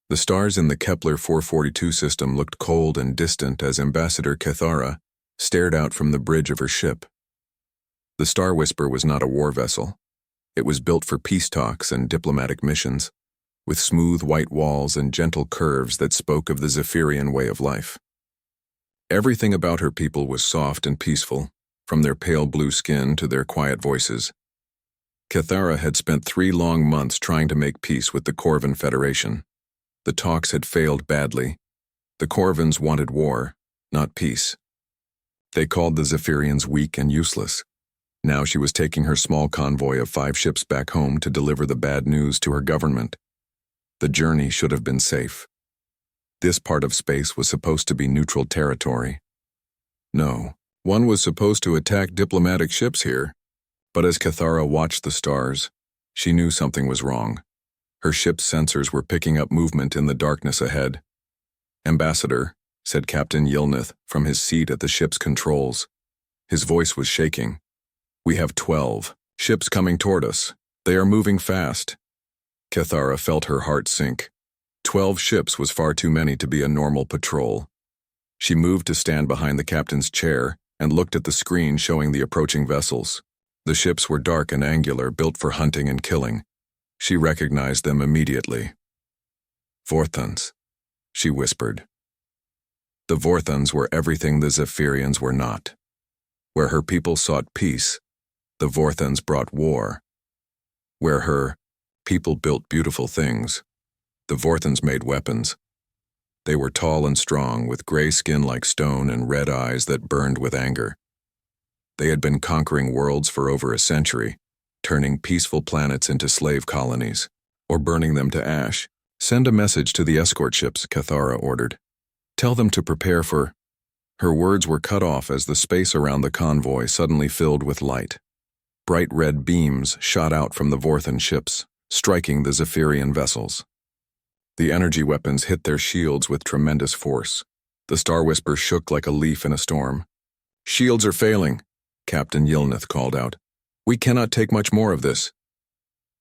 The stars in the Kepler 442 system looked cold and distant as Ambassador Cathara stared out from the bridge of her ship. The Star Whisper was not a war vessel. It was built for peace talks and diplomatic missions, with smooth white walls and gentle curves that spoke of the Zephyrian way of life. Everything about her people was soft and peaceful, from their pale blue skin to their quiet voices. Cathara had spent 3 long months trying to make peace with the Corvan Federation. The talks had failed badly. The Corvans wanted war, not peace. They called the Zephyrians weak and useless. Now she was taking her small convoy of 5 ships back home to deliver the bad news to her government. The journey should have been safe. This part of space was supposed to be neutral territory. No, one was supposed to attack diplomatic ships here. But as Cathara watched the stars, she knew something was wrong. Her ship's sensors were picking up movement in the darkness ahead. "Ambassador," said Captain Yilnith from his seat at the ship's controls. His voice was shaking. "We have 12 ships coming toward us. They are moving fast." Cathara felt her heart sink. 12 ships was far too many to be a normal patrol. She moved to stand behind the captain's chair and looked at the screen showing the approaching vessels. The ships were dark and angular, built for hunting and killing. She recognized them immediately. "Vorthons," she whispered. The Vorthons were everything the Zephyrians were not. Where her people sought peace, the Vorthons brought war. Where her people built beautiful things, the Vorthons made weapons. They were tall and strong, with gray skin like stone and red eyes that burned with anger. They had been conquering worlds for over a century, turning peaceful planets into slave colonies, or burning them to ash. "Send a message to the escort ships," Cathara ordered. "Tell them to prepare for—" Her words were cut off as the space around the convoy suddenly filled with light. Bright red beams shot out from the Vorthon ships, striking the Zephyrian vessels. The energy weapons hit their shields with tremendous force. The Star Whisper shook like a leaf in a storm. "Shields are failing," Captain Yilnith called out. "We cannot take much more of this."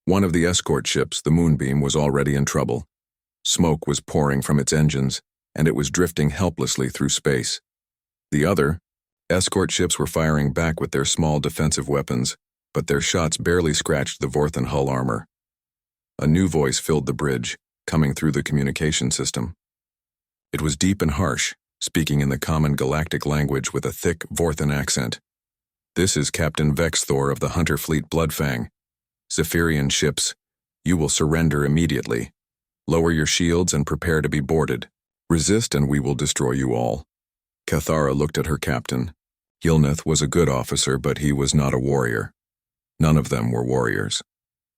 One of the escort ships, the Moonbeam, was already in trouble. Smoke was pouring from its engines, and it was drifting helplessly through space. The other escort ships were firing back with their small defensive weapons, but their shots barely scratched the Vorthon hull armor. A new voice filled the bridge, coming through the communication system. It was deep and harsh, speaking in the common galactic language with a thick Vorthon accent. "This is Captain Vexthor of the Hunter Fleet Bloodfang. Zephyrian ships, you will surrender immediately. Lower your shields and prepare to be boarded. Resist and we will destroy you all." Cathara looked at her captain. Yilnith was a good officer, but he was not a warrior. None of them were warriors.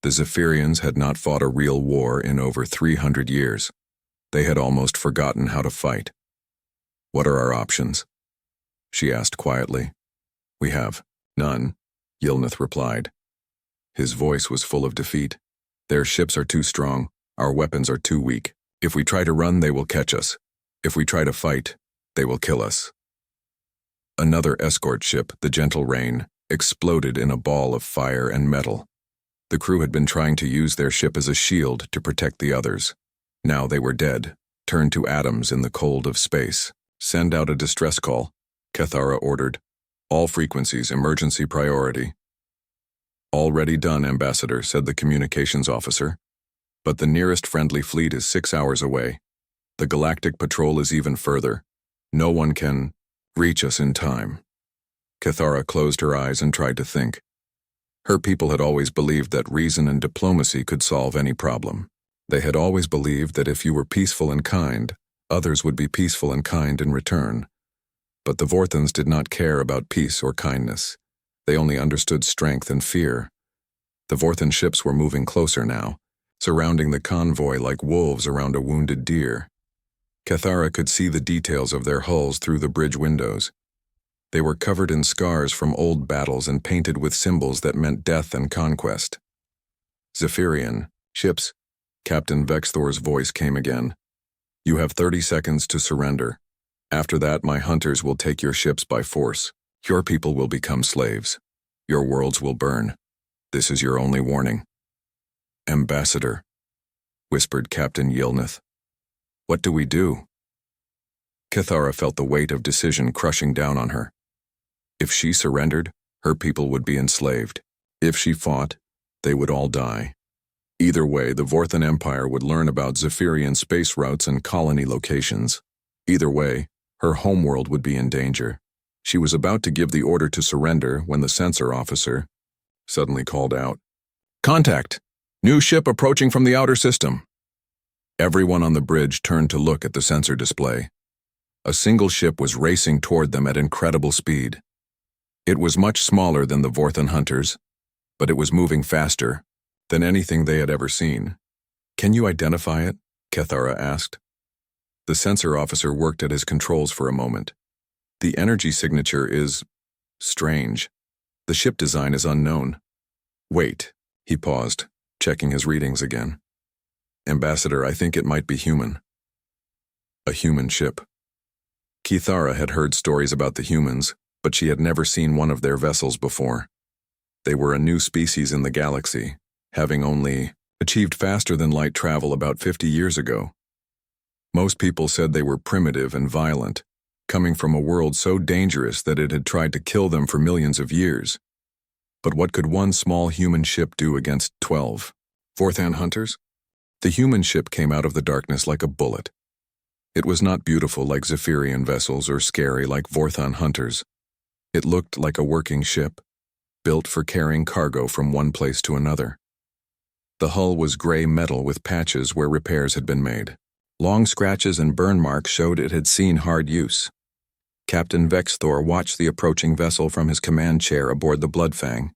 The Zephyrians had not fought a real war in over 300 years. They had almost forgotten how to fight. "What are our options?" she asked quietly. "We have none," Yilnith replied. His voice was full of defeat. "Their ships are too strong. Our weapons are too weak. If we try to run, they will catch us. If we try to fight, they will kill us." Another escort ship, the Gentle Rain, exploded in a ball of fire and metal. The crew had been trying to use their ship as a shield to protect the others. Now they were dead, turned to atoms in the cold of space. "Send out a distress call," Cathara ordered. "All frequencies, emergency priority." "Already done, Ambassador," said the communications officer. "But the nearest friendly fleet is 6 hours away. The Galactic Patrol is even further. No one can reach us in time." Cathara closed her eyes and tried to think. Her people had always believed that reason and diplomacy could solve any problem. They had always believed that if you were peaceful and kind, others would be peaceful and kind in return. But the Vorthons did not care about peace or kindness. They only understood strength and fear. The Vorthon ships were moving closer now, surrounding the convoy like wolves around a wounded deer. Cathara could see the details of their hulls through the bridge windows. They were covered in scars from old battles and painted with symbols that meant death and conquest. "Zephyrian ships," Captain Vexthor's voice came again. "You have 30 seconds to surrender. After that, my hunters will take your ships by force. Your people will become slaves. Your worlds will burn. This is your only warning." "Ambassador," whispered Captain Yilnith. What do we do? Cathara felt the weight of decision crushing down on her. If she surrendered, her people would be enslaved. If she fought, they would all die. Either way, the Vorthan Empire would learn about Zephyrian space routes and colony locations. Either way, her homeworld would be in danger. She was about to give the order to surrender when the sensor officer suddenly called out, "Contact! New ship approaching from the outer system." Everyone on the bridge turned to look at the sensor display. A single ship was racing toward them at incredible speed. It was much smaller than the Vorthan hunters, but it was moving faster than anything they had ever seen. "Can you identify it?" Cathara asked. The sensor officer worked at his controls for a moment. "The energy signature is strange. The ship design is unknown." "Wait," he paused, checking his readings again. "Ambassador, I think it might be human." A human ship. Cathara had heard stories about the humans, but she had never seen one of their vessels before. They were a new species in the galaxy, having only achieved faster-than-light travel about 50 years ago. Most people said they were primitive and violent, coming from a world so dangerous that it had tried to kill them for millions of years. But what could one small human ship do against 12 Vorthan hunters? The human ship came out of the darkness like a bullet. It was not beautiful like Zephyrian vessels or scary like Vorthan hunters. It looked like a working ship, built for carrying cargo from one place to another. The hull was gray metal with patches where repairs had been made. Long scratches and burn marks showed it had seen hard use. Captain Vexthor watched the approaching vessel from his command chair aboard the Bloodfang.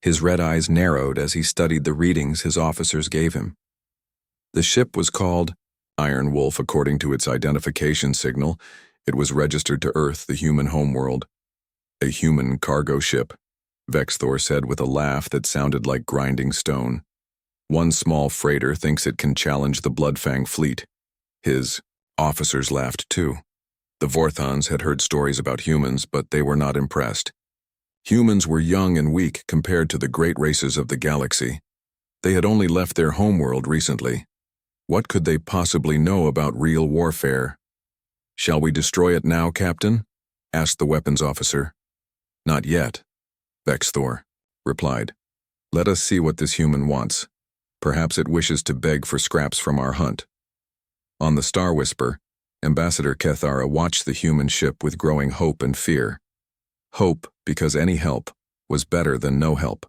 His red eyes narrowed as he studied the readings his officers gave him. The ship was called Iron Wolf according to its identification signal. It was registered to Earth, the human homeworld. "A human cargo ship," Vexthor said with a laugh that sounded like grinding stone. "One small freighter thinks it can challenge the Bloodfang fleet." His officers laughed too. The Vorthans had heard stories about humans, but they were not impressed. Humans were young and weak compared to the great races of the galaxy. They had only left their homeworld recently. What could they possibly know about real warfare? "Shall we destroy it now, Captain?" asked the weapons officer. "Not yet," Vexthor replied. "Let us see what this human wants. Perhaps it wishes to beg for scraps from our hunt." On the Star Whisper, Ambassador Cathara watched the human ship with growing hope and fear. Hope because any help was better than no help.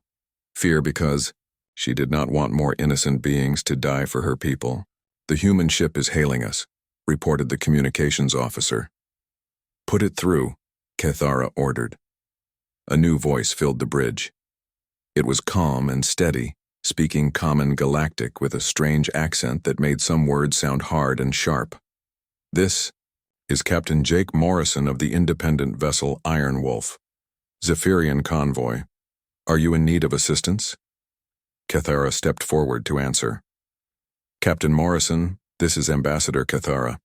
Fear because she did not want more innocent beings to die for her people. "The human ship is hailing us," reported the communications officer. "Put it through," Cathara ordered. A new voice filled the bridge. It was calm and steady, speaking common galactic with a strange accent that made some words sound hard and sharp. "This is Captain Jake Morrison of the independent vessel Iron Wolf, Zephyrian convoy. Are you in need of assistance?" Cathara stepped forward to answer. "Captain Morrison, this is Ambassador Cathara.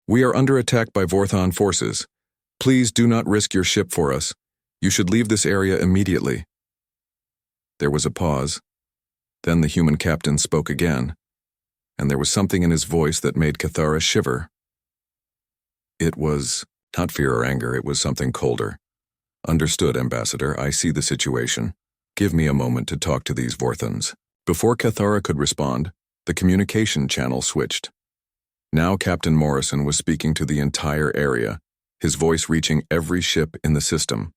We are under attack by Vorthan forces. Please do not risk your ship for us. You should leave this area immediately." There was a pause. Then the human captain spoke again, and there was something in his voice that made Cathara shiver. It was not fear or anger, it was something colder. "Understood, Ambassador, I see the situation. Give me a moment to talk to these Vorthans." Before Cathara could respond, the communication channel switched. Now Captain Morrison was speaking to the entire area, his voice reaching every ship in the system.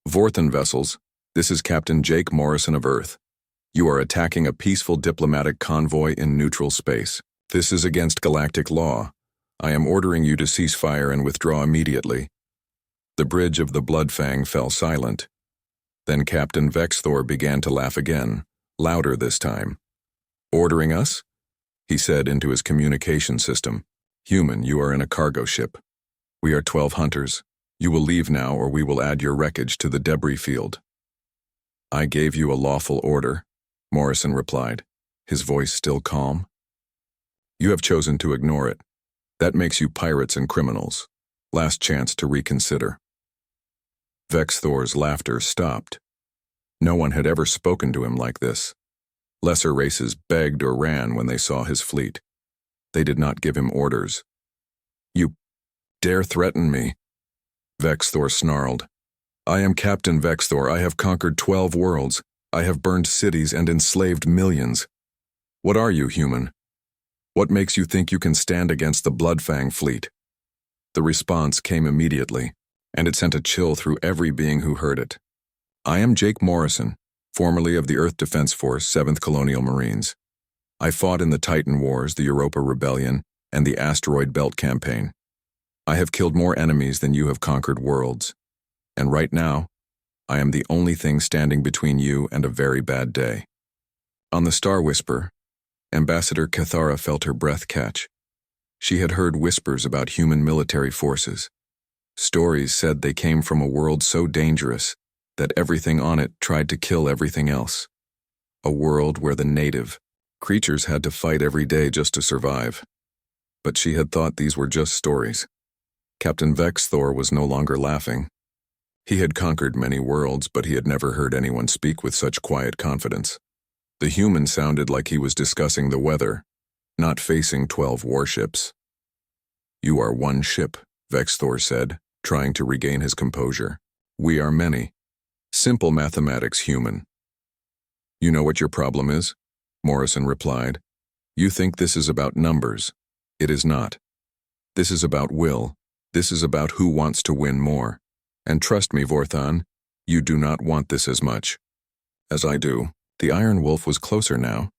"Vorthan vessels, this is Captain Jake Morrison of Earth. You are attacking a peaceful diplomatic convoy in neutral space. This is against galactic law. I am ordering you to cease fire and withdraw immediately." The bridge of the Bloodfang fell silent. Then Captain Vexthor began to laugh again, louder this time. "Ordering us?" he said into his communication system. "Human, you are in a cargo ship. We are 12 hunters. You will leave now or we will add your wreckage to the debris field." "I gave you a lawful order," Morrison replied, his voice still calm. "You have chosen to ignore it. That makes you pirates and criminals. Last chance to reconsider." Vexthor's laughter stopped. No one had ever spoken to him like this. Lesser races begged or ran when they saw his fleet. They did not give him orders. "You dare threaten me?" Vexthor snarled. "I am Captain Vexthor. I have conquered 12 worlds. I have burned cities and enslaved millions. What are you, human? What makes you think you can stand against the Bloodfang fleet?" The response came immediately, and it sent a chill through every being who heard it. "I am Jake Morrison, formerly of the Earth Defense Force, 7th Colonial Marines. I fought in the Titan Wars, the Europa Rebellion, and the Asteroid Belt Campaign. I have killed more enemies than you have conquered worlds. And right now, I am the only thing standing between you and a very bad day." On the Star Whisper, Ambassador Cathara felt her breath catch. She had heard whispers about human military forces. Stories said they came from a world so dangerous that everything on it tried to kill everything else. A world where the native creatures had to fight every day just to survive. But she had thought these were just stories. Captain Vexthor was no longer laughing. He had conquered many worlds, but he had never heard anyone speak with such quiet confidence. The human sounded like he was discussing the weather, not facing 12 warships. "You are one ship," Vexthor said, trying to regain his composure. "We are many. Simple mathematics, human." "You know what your problem is?" Morrison replied. "You think this is about numbers. It is not. This is about will. This is about who wants to win more. And trust me, Vorthon, you do not want this as much as I do." The Iron Wolf was closer now,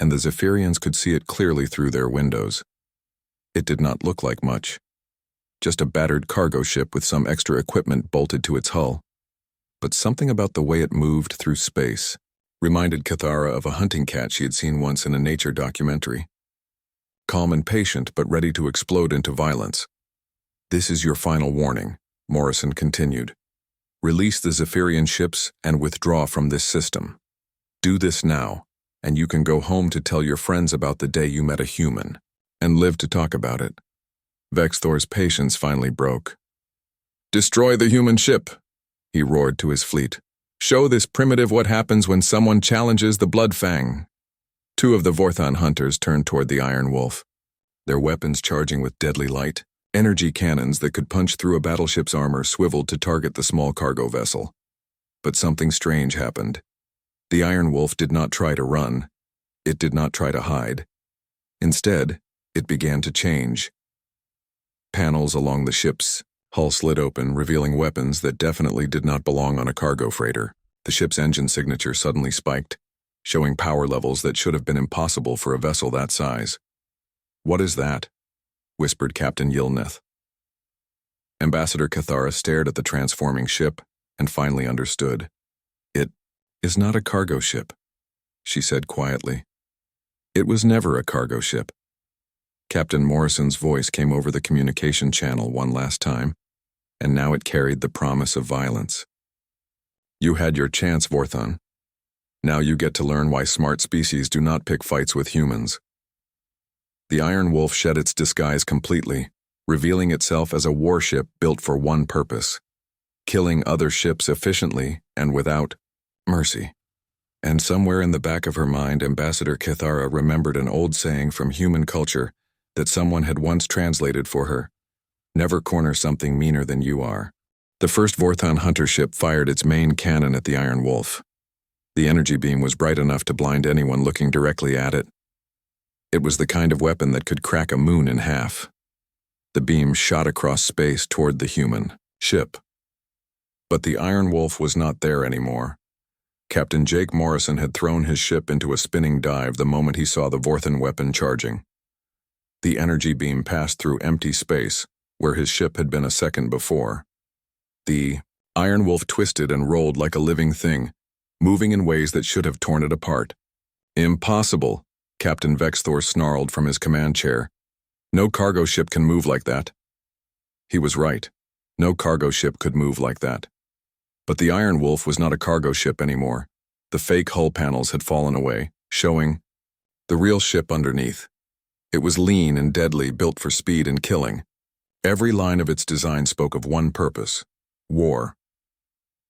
and the Zephyrians could see it clearly through their windows. It did not look like much. Just a battered cargo ship with some extra equipment bolted to its hull. But something about the way it moved through space reminded Cathara of a hunting cat she had seen once in a nature documentary. Calm and patient, but ready to explode into violence. "This is your final warning," Morrison continued. "Release the Zephyrian ships and withdraw from this system. Do this now, and you can go home to tell your friends about the day you met a human, and live to talk about it." Vexthor's patience finally broke. "Destroy the human ship," he roared to his fleet. "Show this primitive what happens when someone challenges the Bloodfang." 2 of the Vorthon hunters turned toward the Iron Wolf, their weapons charging with deadly light. Energy cannons that could punch through a battleship's armor swiveled to target the small cargo vessel. But something strange happened. The Iron Wolf did not try to run. It did not try to hide. Instead, it began to change. Panels along the ship's hull slid open, revealing weapons that definitely did not belong on a cargo freighter. The ship's engine signature suddenly spiked, showing power levels that should have been impossible for a vessel that size. "What is that?" whispered Captain Yilneth. Ambassador Cathara stared at the transforming ship and finally understood. "It is not a cargo ship," she said quietly. "It was never a cargo ship." Captain Morrison's voice came over the communication channel one last time, and now it carried the promise of violence. "You had your chance, Vorthon. Now you get to learn why smart species do not pick fights with humans." The Iron Wolf shed its disguise completely, revealing itself as a warship built for one purpose: killing other ships efficiently and without mercy. And somewhere in the back of her mind, Ambassador Cathara remembered an old saying from human culture that someone had once translated for her: "Never corner something meaner than you are." The first Vorthon hunter ship fired its main cannon at the Iron Wolf. The energy beam was bright enough to blind anyone looking directly at it. It was the kind of weapon that could crack a moon in half. The beam shot across space toward the human ship. But the Iron Wolf was not there anymore. Captain Jake Morrison had thrown his ship into a spinning dive the moment he saw the Vorthon weapon charging. The energy beam passed through empty space, where his ship had been a second before. The Iron Wolf twisted and rolled like a living thing, moving in ways that should have torn it apart. "Impossible," Captain Vexthor snarled from his command chair. "No cargo ship can move like that." He was right. No cargo ship could move like that. But the Iron Wolf was not a cargo ship anymore. The fake hull panels had fallen away, showing the real ship underneath. It was lean and deadly, built for speed and killing. Every line of its design spoke of one purpose: war.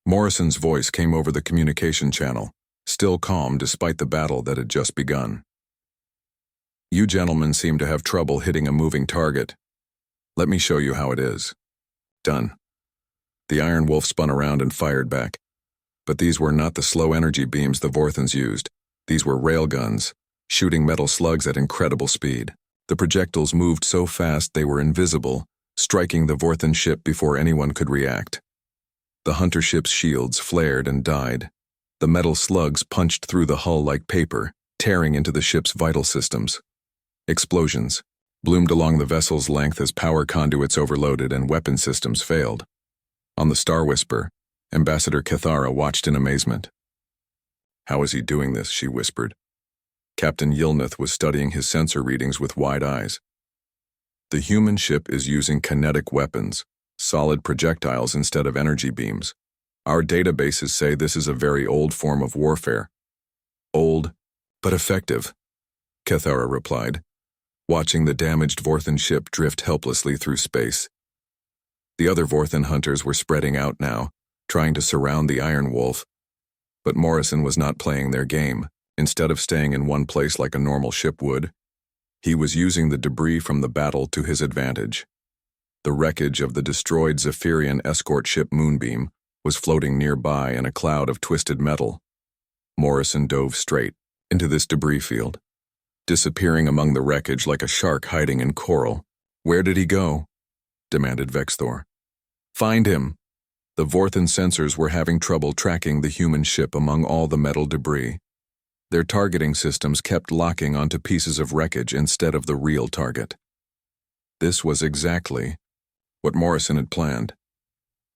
Morrison's voice came over the communication channel, still calm despite the battle that had just begun. You gentlemen seem to have trouble hitting a moving target. Let me show you how it is. Done. The Iron Wolf spun around and fired back. But these were not the slow energy beams the Vorthons used. These were railguns, shooting metal slugs at incredible speed. The projectiles moved so fast they were invisible, striking the Vorthon ship before anyone could react. The hunter ship's shields flared and died. The metal slugs punched through the hull like paper, tearing into the ship's vital systems. Explosions bloomed along the vessel's length as power conduits overloaded and weapon systems failed. On the Star Whisper, Ambassador Cathara watched in amazement. "How is he doing this?" she whispered. Captain Yilnath was studying his sensor readings with wide eyes. "The human ship is using kinetic weapons, solid projectiles instead of energy beams. Our databases say this is a very old form of warfare." "Old, but effective," Cathara replied, watching the damaged Vorthon ship drift helplessly through space. The other Vorthon hunters were spreading out now, trying to surround the Iron Wolf. But Morrison was not playing their game. Instead of staying in one place like a normal ship would, he was using the debris from the battle to his advantage. The wreckage of the destroyed Zephyrian escort ship Moonbeam was floating nearby in a cloud of twisted metal. Morrison dove straight into this debris field, disappearing among the wreckage like a shark hiding in coral. "Where did he go?" demanded Vexthor. "Find him." The Vorthon sensors were having trouble tracking the human ship among all the metal debris. Their targeting systems kept locking onto pieces of wreckage instead of the real target. This was exactly what Morrison had planned.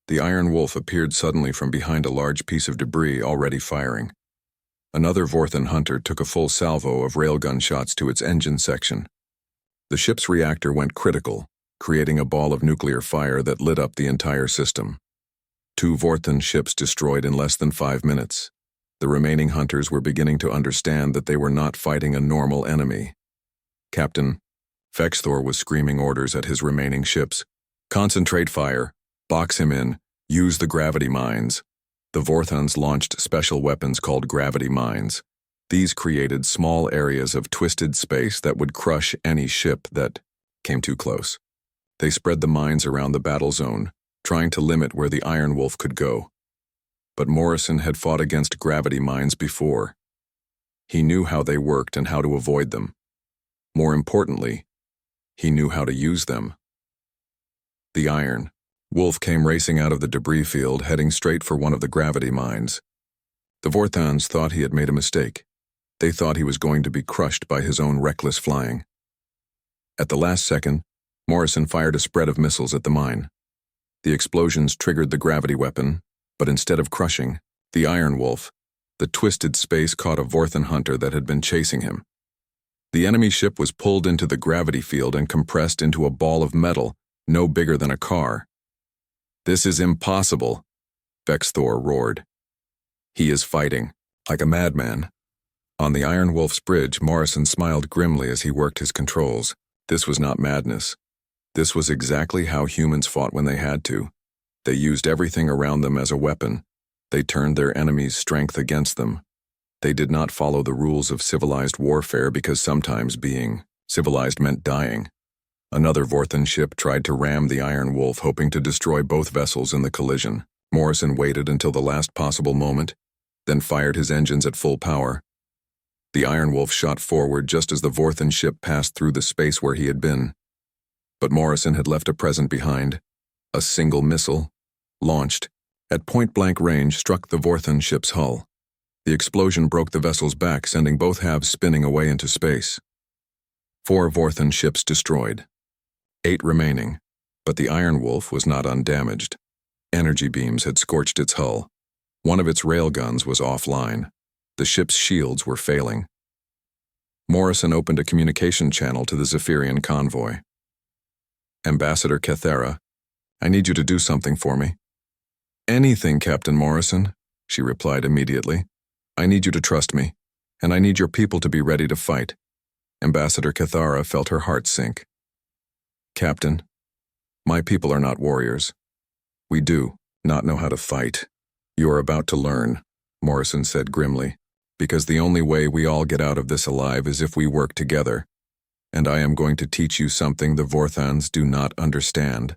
The Iron Wolf appeared suddenly from behind a large piece of debris already firing. Another Vorthon hunter took a full salvo of railgun shots to its engine section. The ship's reactor went critical, creating a ball of nuclear fire that lit up the entire system. 2 Vorthon ships destroyed in less than 5 minutes. The remaining hunters were beginning to understand that they were not fighting a normal enemy. Captain Vexthor was screaming orders at his remaining ships. "Concentrate fire, box him in, use the gravity mines." The Vorthons launched special weapons called gravity mines. These created small areas of twisted space that would crush any ship that came too close. They spread the mines around the battle zone, trying to limit where the Iron Wolf could go. But Morrison had fought against gravity mines before. He knew how they worked and how to avoid them. More importantly, he knew how to use them. The Iron Wolf came racing out of the debris field, heading straight for one of the gravity mines. The Vorthons thought he had made a mistake. They thought he was going to be crushed by his own reckless flying. At the last second, Morrison fired a spread of missiles at the mine. The explosions triggered the gravity weapon, but instead of crushing the Iron Wolf, the twisted space caught a Vorthon hunter that had been chasing him. The enemy ship was pulled into the gravity field and compressed into a ball of metal no bigger than a car. "This is impossible," Vexthor roared. "He is fighting like a madman." On the Iron Wolf's bridge, Morrison smiled grimly as he worked his controls. This was not madness. This was exactly how humans fought when they had to. They used everything around them as a weapon. They turned their enemies' strength against them. They did not follow the rules of civilized warfare because sometimes being civilized meant dying. Another Vorthon ship tried to ram the Iron Wolf, hoping to destroy both vessels in the collision. Morrison waited until the last possible moment, then fired his engines at full power. The Iron Wolf shot forward just as the Vorthon ship passed through the space where he had been. But Morrison had left a present behind. A single missile, launched at point-blank range, struck the Vorthon ship's hull. The explosion broke the vessel's back, sending both halves spinning away into space. 4 Vorthon ships destroyed. 8 remaining, but the Iron Wolf was not undamaged. Energy beams had scorched its hull. One of its railguns was offline. The ship's shields were failing. Morrison opened a communication channel to the Zephyrian convoy. "Ambassador Cathara, I need you to do something for me." "Anything, Captain Morrison," she replied immediately. "I need you to trust me, and I need your people to be ready to fight." Ambassador Cathara felt her heart sink. "Captain, my people are not warriors. We do not know how to fight. You are about to learn," Morrison said grimly, "because the only way we all get out of this alive is if we work together. and I am going to teach you something the Vorthans do not understand.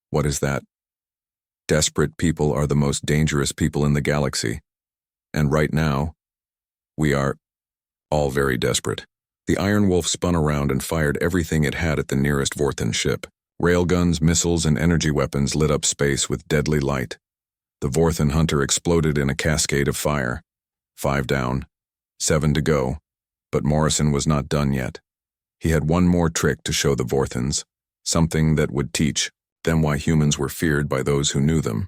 What is that? Desperate people are the most dangerous people in the galaxy. And right now, we are all very desperate. The Iron Wolf spun around and fired everything it had at the nearest Vorthan ship. Railguns, missiles, and energy weapons lit up space with deadly light. The Vorthan hunter exploded in a cascade of fire. 5 down, 7 to go, but Morrison was not done yet. He had one more trick to show the Vorthans, something that would teach them why humans were feared by those who knew them.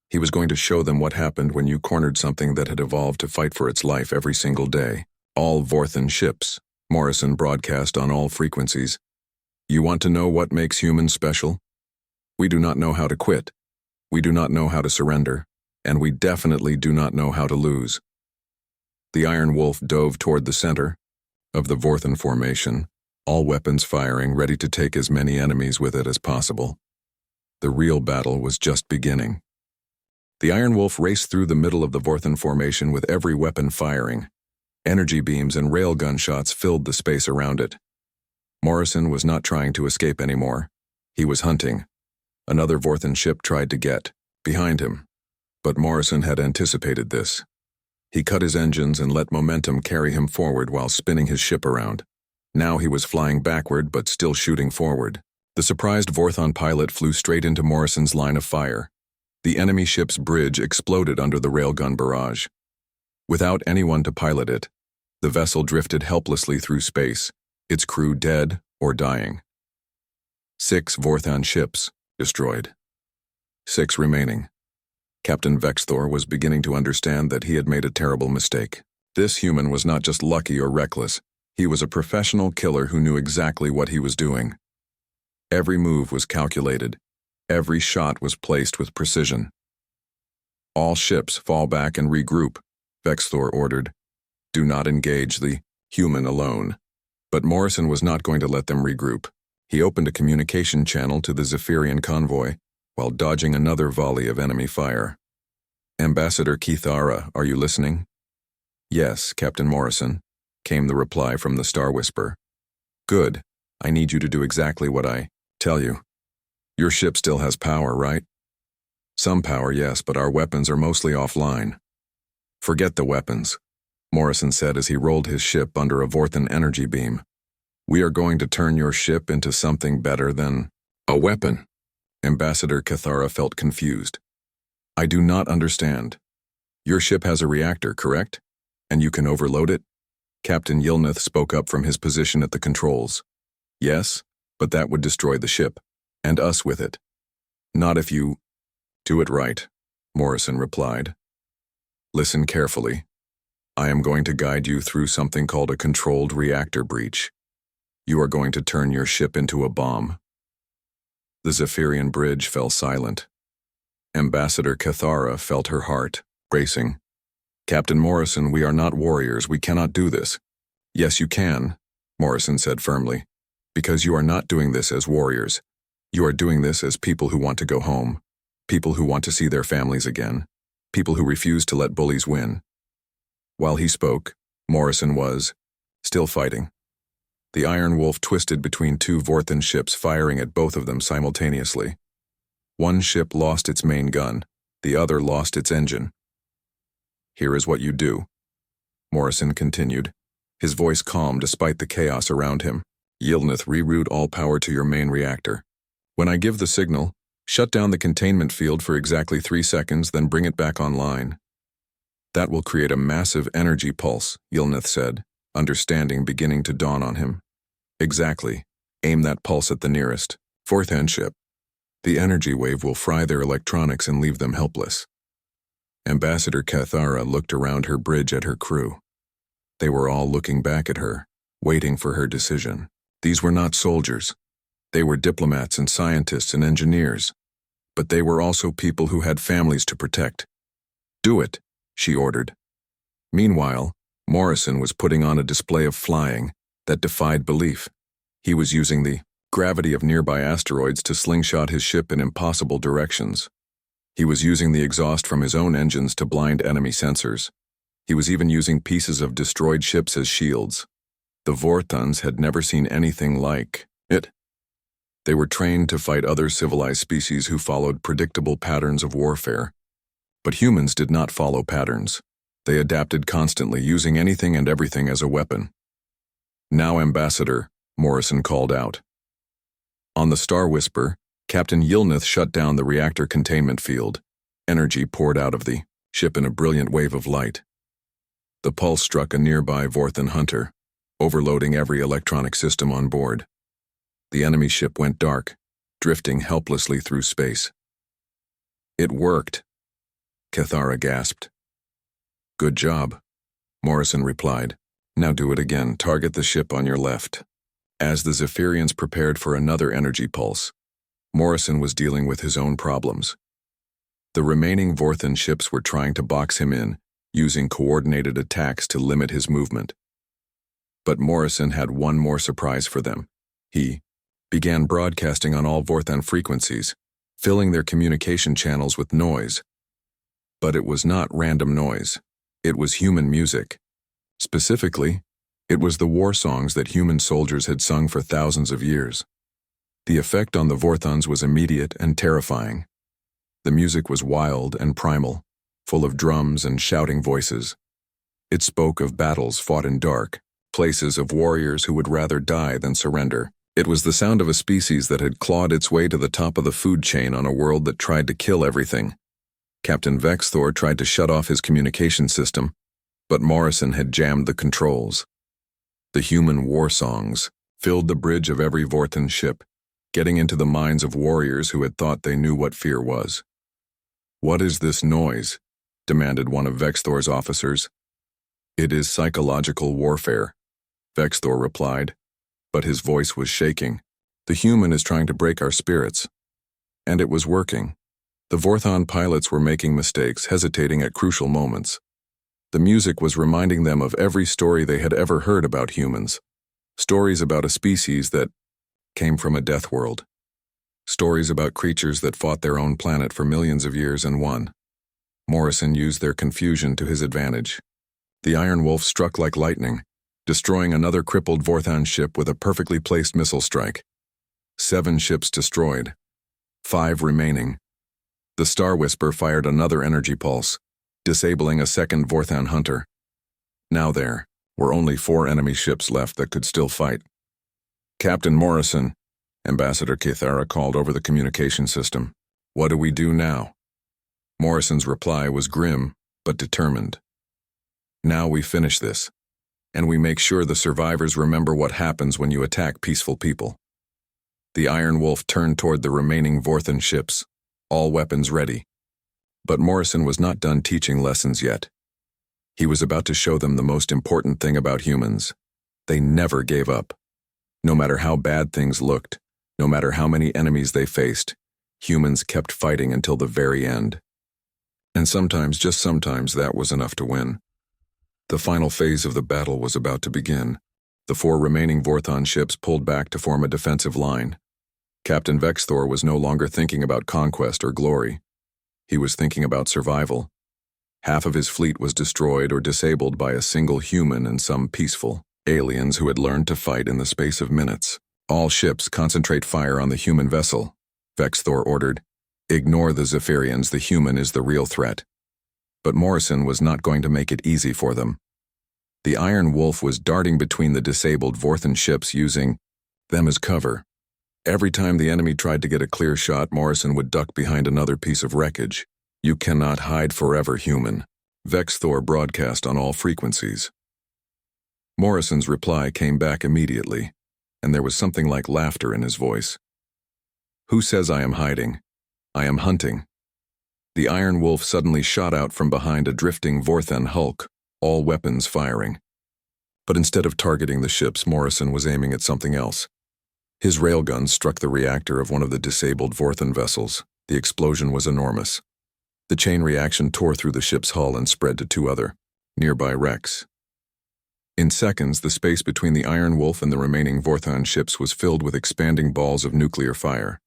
He was going to show them what happened when you cornered something that had evolved to fight for its life every single day. All Vorthan ships, Morrison broadcast on all frequencies. You want to know what makes humans special? We do not know how to quit. We do not know how to surrender. And we definitely do not know how to lose. The Iron Wolf dove toward the center of the Vorthan formation, all weapons firing, ready to take as many enemies with it as possible. The real battle was just beginning. The Iron Wolf raced through the middle of the Vorthan formation with every weapon firing. Energy beams and railgun shots filled the space around it. Morrison was not trying to escape anymore. He was hunting. Another Vorthan ship tried to get behind him, but Morrison had anticipated this. He cut his engines and let momentum carry him forward while spinning his ship around. Now he was flying backward but still shooting forward. The surprised Vorthon pilot flew straight into Morrison's line of fire. The enemy ship's bridge exploded under the railgun barrage. Without anyone to pilot it, the vessel drifted helplessly through space, its crew dead or dying. 6 Vorthon ships destroyed. 6 remaining. Captain Vexthor was beginning to understand that he had made a terrible mistake. This human was not just lucky or reckless. He was a professional killer who knew exactly what he was doing. Every move was calculated. Every shot was placed with precision. All ships fall back and regroup, Vexthor ordered. Do not engage the human alone. But Morrison was not going to let them regroup. He opened a communication channel to the Zephyrian convoy, while dodging another volley of enemy fire. Ambassador Kithara, are you listening? Yes, Captain Morrison, came the reply from the Star Whisper. Good. I need you to do exactly what I tell you. Your ship still has power, right? Some power, yes, but our weapons are mostly offline. Forget the weapons, Morrison said as he rolled his ship under a Vorthan energy beam. We are going to turn your ship into something better than a weapon. Ambassador Kithara felt confused. I do not understand. Your ship has a reactor, correct? And you can overload it? Captain Yilnith spoke up from his position at the controls. Yes, but that would destroy the ship, and us with it. Not if you do it right, Morrison replied. Listen carefully. I am going to guide you through something called a controlled reactor breach. You are going to turn your ship into a bomb. The Zephyrian bridge fell silent. Ambassador Kithara felt her heart racing. Captain Morrison, we are not warriors. We cannot do this. Yes, you can, Morrison said firmly, because you are not doing this as warriors. You are doing this as people who want to go home, people who want to see their families again, people who refuse to let bullies win. While he spoke, Morrison was still fighting. The Iron Wolf twisted between 2 Vorthan ships, firing at both of them simultaneously. One ship lost its main gun, the other lost its engine. Here is what you do, Morrison continued, his voice calm despite the chaos around him. Yilnith, reroute all power to your main reactor. When I give the signal, shut down the containment field for exactly 3 seconds, then bring it back online. That will create a massive energy pulse, Yilnith said, understanding beginning to dawn on him. Exactly. Aim that pulse at the nearest Vorthan ship. The energy wave will fry their electronics and leave them helpless. Ambassador Kithara looked around her bridge at her crew. They were all looking back at her, waiting for her decision. These were not soldiers. They were diplomats and scientists and engineers. But they were also people who had families to protect. Do it, she ordered. Meanwhile, Morrison was putting on a display of flying that defied belief. He was using the gravity of nearby asteroids to slingshot his ship in impossible directions. He was using the exhaust from his own engines to blind enemy sensors. He was even using pieces of destroyed ships as shields. The Vorthons had never seen anything like it. They were trained to fight other civilized species who followed predictable patterns of warfare. But humans did not follow patterns. They adapted constantly, using anything and everything as a weapon. "Now, Ambassador," Morrison called out. On the Star Whisper, Captain Yilnith shut down the reactor containment field. Energy poured out of the ship in a brilliant wave of light. The pulse struck a nearby Vorthon hunter, overloading every electronic system on board. The enemy ship went dark, drifting helplessly through space. "It worked," Cathara gasped. "Good job," Morrison replied. "Now do it again. Target the ship on your left." As the Zephyrians prepared for another energy pulse, Morrison was dealing with his own problems. The remaining Vorthon ships were trying to box him in, using coordinated attacks to limit his movement. But Morrison had one more surprise for them. He began broadcasting on all Vorthon frequencies, filling their communication channels with noise. But it was not random noise. It was human music. Specifically, it was the war songs that human soldiers had sung for thousands of years. The effect on the Vorthons was immediate and terrifying. The music was wild and primal, full of drums and shouting voices. It spoke of battles fought in dark, places of warriors who would rather die than surrender. It was the sound of a species that had clawed its way to the top of the food chain on a world that tried to kill everything. Captain Vexthor tried to shut off his communication system, but Morrison had jammed the controls. The human war songs filled the bridge of every Vorthon ship, getting into the minds of warriors who had thought they knew what fear was. "What is this noise?" demanded one of Vexthor's officers. "It is psychological warfare," Vexthor replied, but his voice was shaking. "The human is trying to break our spirits." And it was working. The Vorthon pilots were making mistakes, hesitating at crucial moments. The music was reminding them of every story they had ever heard about humans. Stories about a species that came from a death world. Stories about creatures that fought their own planet for millions of years and won. Morrison used their confusion to his advantage. The Iron Wolf struck like lightning, destroying another crippled Vorthon ship with a perfectly placed missile strike. 7 ships destroyed. 5 remaining. The Star Whisper fired another energy pulse, disabling a second Vorthon hunter. Now there were only 4 enemy ships left that could still fight. "Captain Morrison," Ambassador Cathara called over the communication system. "What do we do now?" Morrison's reply was grim, but determined. "Now we finish this, and we make sure the survivors remember what happens when you attack peaceful people." The Iron Wolf turned toward the remaining Vorthon ships, all weapons ready. But Morrison was not done teaching lessons yet. He was about to show them the most important thing about humans. They never gave up. No matter how bad things looked, no matter how many enemies they faced, humans kept fighting until the very end. And sometimes, just sometimes, that was enough to win. The final phase of the battle was about to begin. The 4 remaining Vorthon ships pulled back to form a defensive line. Captain Vexthor was no longer thinking about conquest or glory. He was thinking about survival. Half of his fleet was destroyed or disabled by a single human and some peaceful aliens who had learned to fight in the space of minutes. "All ships concentrate fire on the human vessel," Vexthor ordered. "Ignore the Zephyrians, the human is the real threat." But Morrison was not going to make it easy for them. The Iron Wolf was darting between the disabled Vorthon ships, using them as cover. Every time the enemy tried to get a clear shot, Morrison would duck behind another piece of wreckage. "You cannot hide forever, human," Vexthor broadcast on all frequencies. Morrison's reply came back immediately, and there was something like laughter in his voice. "Who says I am hiding? I am hunting." The Iron Wolf suddenly shot out from behind a drifting Vorthon hulk, all weapons firing. But instead of targeting the ships, Morrison was aiming at something else. His railgun struck the reactor of one of the disabled Vorthon vessels. The explosion was enormous. The chain reaction tore through the ship's hull and spread to 2 other nearby wrecks. In seconds, the space between the Iron Wolf and the remaining Vorthon ships was filled with expanding balls of nuclear fire.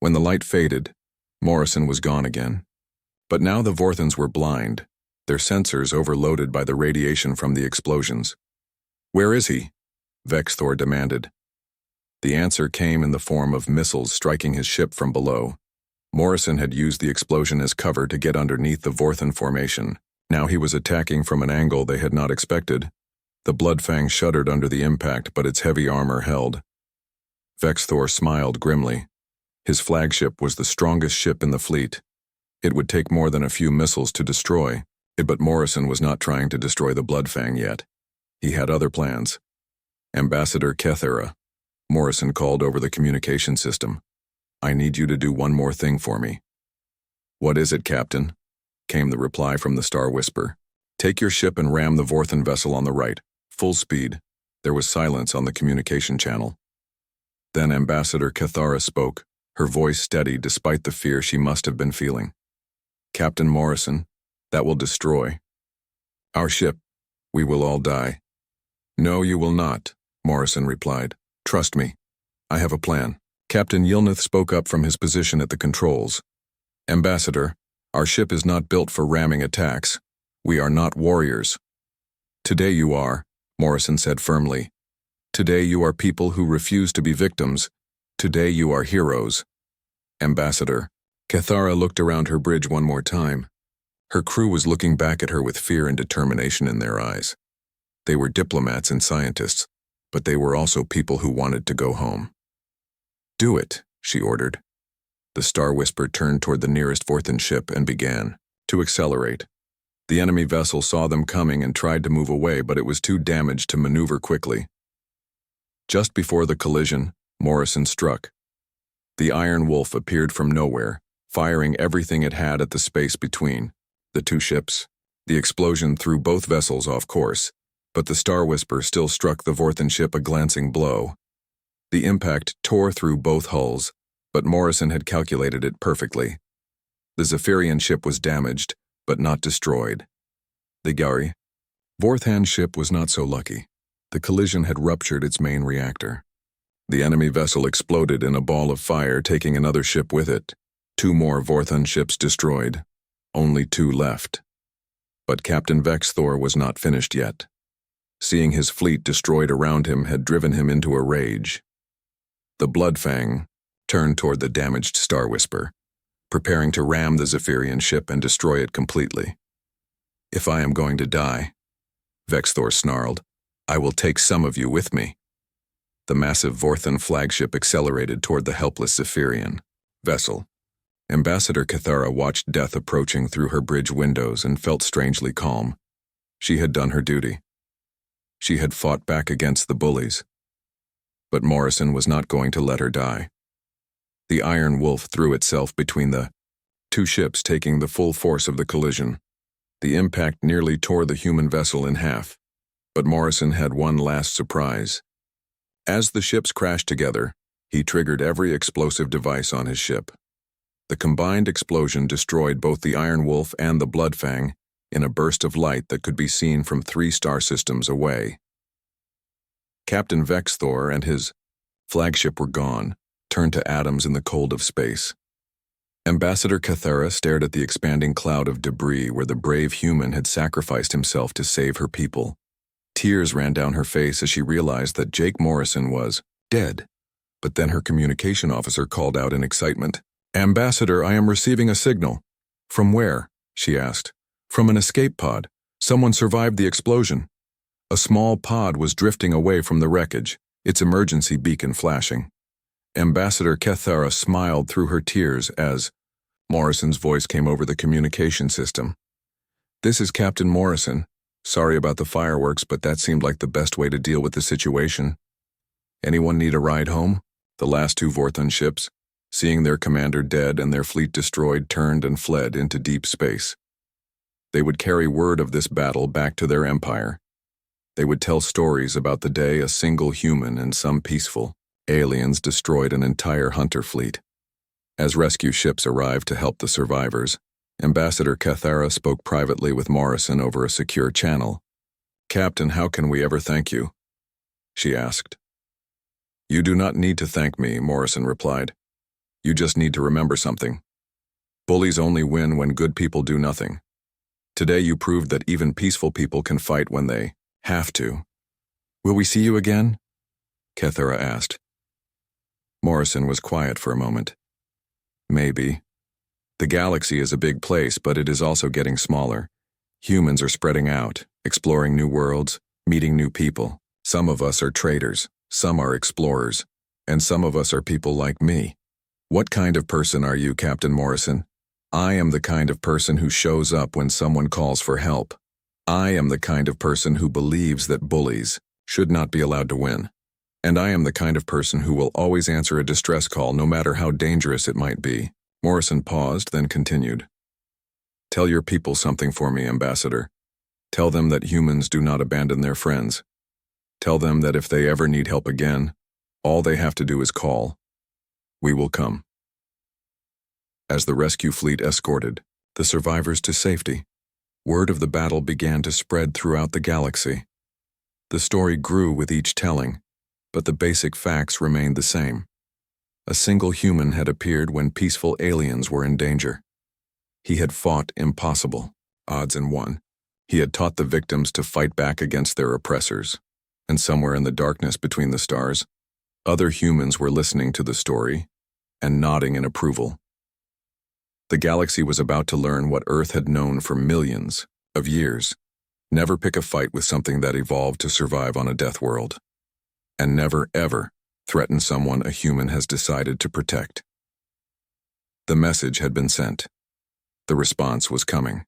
When the light faded, Morrison was gone again. But now the Vorthons were blind, their sensors overloaded by the radiation from the explosions. "Where is he?" Vexthor demanded. The answer came in the form of missiles striking his ship from below. Morrison had used the explosion as cover to get underneath the Vorthan formation. Now he was attacking from an angle they had not expected. The Bloodfang shuddered under the impact, but its heavy armor held. Vexthor smiled grimly. His flagship was the strongest ship in the fleet. It would take more than a few missiles to destroy it, but Morrison was not trying to destroy the Bloodfang yet. He had other plans. Ambassador Kethera, Morrison called over the communication system. I need you to do one more thing for me. What is it, Captain? Came the reply from the Star Whisper. Take your ship and ram the Vorthan vessel on the right, full speed. There was silence on the communication channel. Then Ambassador Kethera spoke, her voice steady despite the fear she must have been feeling. Captain Morrison, that will destroy our ship. We will all die. No, you will not, Morrison replied. Trust me. I have a plan. Captain Yilnith spoke up from his position at the controls. Ambassador, our ship is not built for ramming attacks. We are not warriors. Today you are, Morrison said firmly. Today you are people who refuse to be victims. Today you are heroes. Ambassador, Kethera looked around her bridge one more time. Her crew was looking back at her with fear and determination in their eyes. They were diplomats and scientists, but they were also people who wanted to go home. Do it, she ordered. The Star Whisper turned toward the nearest Vorthan ship and began to accelerate. The enemy vessel saw them coming and tried to move away, but it was too damaged to maneuver quickly. Just before the collision, Morrison struck. The Iron Wolf appeared from nowhere, firing everything it had at the space between the two ships. The explosion threw both vessels off course, but the Star Whisper still struck the Vorthan ship a glancing blow. The impact tore through both hulls, but Morrison had calculated it perfectly. The Zephyrian ship was damaged, but not destroyed. The Gari Vorthan ship was not so lucky. The collision had ruptured its main reactor. The enemy vessel exploded in a ball of fire, taking another ship with it. 2 more Vorthan ships destroyed. Only 2 left. But Captain Vexthor was not finished yet. Seeing his fleet destroyed around him had driven him into a rage. The Bloodfang turned toward the damaged Star Whisper, preparing to ram the Zephyrian ship and destroy it completely. If I am going to die, Vexthor snarled, I will take some of you with me. The massive Vorthan flagship accelerated toward the helpless Zephyrian vessel. Ambassador Kethera watched death approaching through her bridge windows and felt strangely calm. She had done her duty. She had fought back against the bullies. But Morrison was not going to let her die. The Iron Wolf threw itself between the 2 ships, taking the full force of the collision. The impact nearly tore the human vessel in half, but Morrison had one last surprise. As the ships crashed together, he triggered every explosive device on his ship. The combined explosion destroyed both the Iron Wolf and the Bloodfang in a burst of light that could be seen from 3 star systems away. Captain Vexthor and his flagship were gone, turned to atoms in the cold of space. Ambassador Kethera stared at the expanding cloud of debris where the brave human had sacrificed himself to save her people. Tears ran down her face as she realized that Jake Morrison was dead. But then her communication officer called out in excitement. Ambassador, I am receiving a signal. From where? She asked. From an escape pod. Someone survived the explosion. A small pod was drifting away from the wreckage, its emergency beacon flashing. Ambassador Kethera smiled through her tears as Morrison's voice came over the communication system. This is Captain Morrison. Sorry about the fireworks, but that seemed like the best way to deal with the situation. Anyone need a ride home? The last 2 Vorthan ships, seeing their commander dead and their fleet destroyed, turned and fled into deep space. They would carry word of this battle back to their empire. They would tell stories about the day a single human and some peaceful aliens destroyed an entire hunter fleet. As rescue ships arrived to help the survivors, Ambassador Kethera spoke privately with Morrison over a secure channel. Captain, how can we ever thank you? She asked. You do not need to thank me, Morrison replied. You just need to remember something. Bullies only win when good people do nothing. Today you proved that even peaceful people can fight when they have to. Will we see you again? Kethera asked. Morrison was quiet for a moment. Maybe. The galaxy is a big place, but it is also getting smaller. Humans are spreading out, exploring new worlds, meeting new people. Some of us are traders, some are explorers, and some of us are people like me. What kind of person are you, Captain Morrison? I am the kind of person who shows up when someone calls for help. I am the kind of person who believes that bullies should not be allowed to win. And I am the kind of person who will always answer a distress call no matter how dangerous it might be. Morrison paused, then continued. Tell your people something for me, Ambassador. Tell them that humans do not abandon their friends. Tell them that if they ever need help again, all they have to do is call. We will come. As the rescue fleet escorted the survivors to safety, word of the battle began to spread throughout the galaxy. The story grew with each telling, but the basic facts remained the same. A single human had appeared when peaceful aliens were in danger. He had fought impossible, odds and won. He had taught the victims to fight back against their oppressors. And somewhere in the darkness between the stars, other humans were listening to the story and nodding in approval. The galaxy was about to learn what Earth had known for millions of years. Never pick a fight with something that evolved to survive on a death world. And never, ever threaten someone a human has decided to protect. The message had been sent. The response was coming.